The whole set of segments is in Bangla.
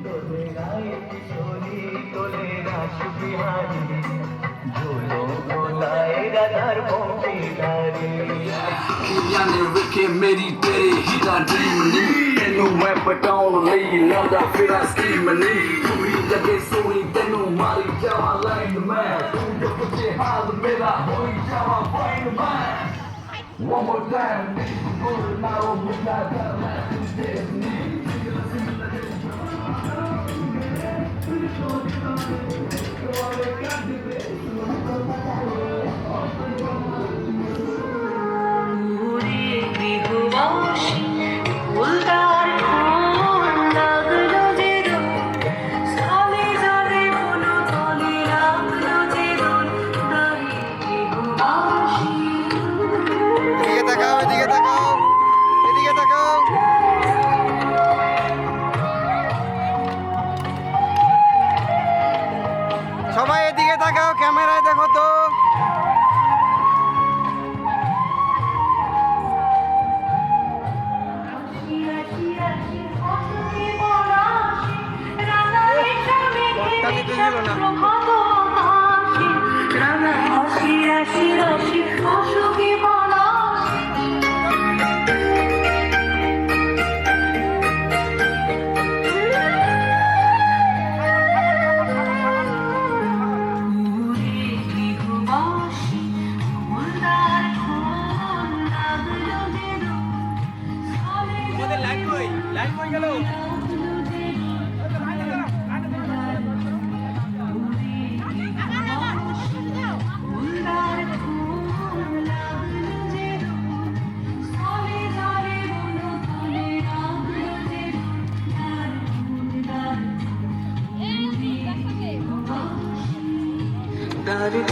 তোলে গায়ে কিশোরী তোলে রাস বিহারী ঝুলো ঝোলায় রাধার বংশীধারী याने रखे मेरी तेरे हीरा ड्रीम नहीं तेनू मैं पटाउन लई लौंदा फिरा स्कीम नहीं पूरी लगे सोनी तेनू मारी जावा लाइन मैं तू जो कुछ हाल मेरा होई जावा फाइन मैं one more time good now midnight that Disney সবাই এদিকে তাকাও, ক্যামেরায় দেখো তো।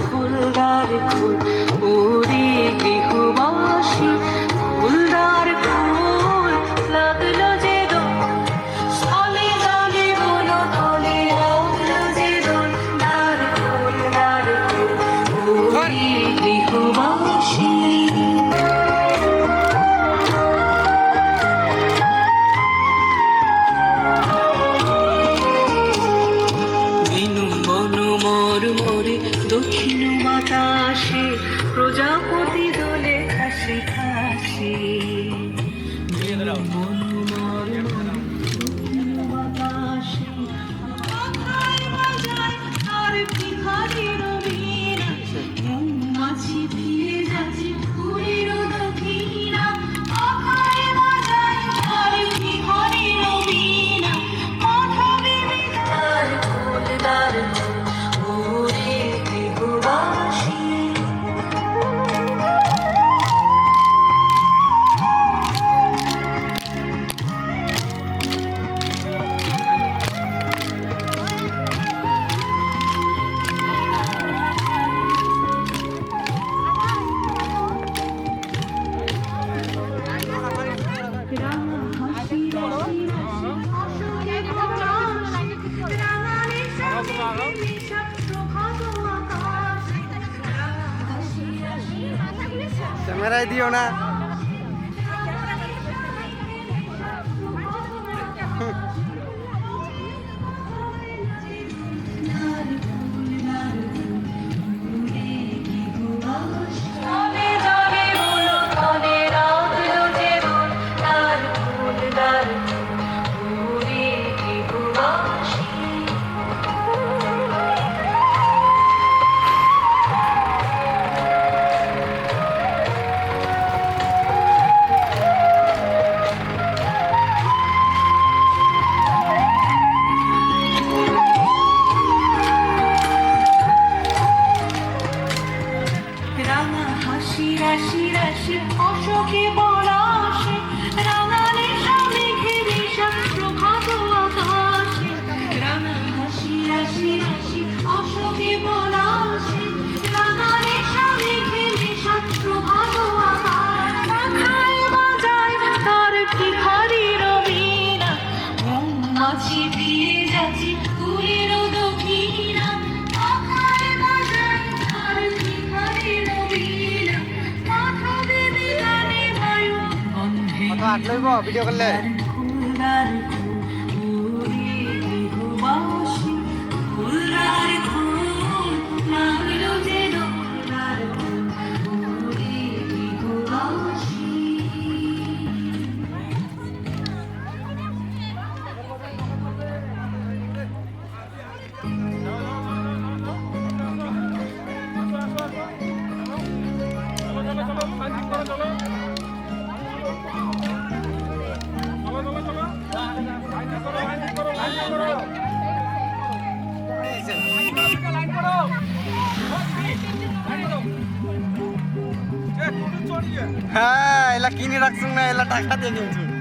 ফুলদার ফুল উড়ি গৃহবাসী ফুলদার ফুল লাগলো যে দোল স্থলে জলে বন তলে লাগলো যে দোল দার ফুল উড়ি গৃহবাসী দক্ষিণ বাতাসে প্রজাপতি দোলে খাসি খাসি দক্ষিণ বাতাসে আর ভিখারির বীণা মাছি ফিরে যাচ্ছে ফুলের দক্ষিণা আখায় বাজায় আর ভিখারির বীণা কথা ভেবে তার ফুলদার ক্যামেরায় দিও না। রাশি রাশি অশোকে পলাশে রাঙালে মেঘে দিশা প্রভাত আকাশে রাঙা হাসি রাশি রাশি অশোকে পলাশে রাঙালে মেঘে দিশা প্রভাত আকাশ আখায় বাজায় তার ভিখারির বীণা মাছি ফিরে যাচ্ছে ফুলের দক্ষিণা আখায় বাজায় তার ভিখারির বীণা কথা ভেবে গানে বায়ু গন্ধে ভিডিও করলে ফুলদার ফুল উড়ে হ্যাঁ এলা কিনে রাখছুন না এলা টাকা দিয়ে কিনছুন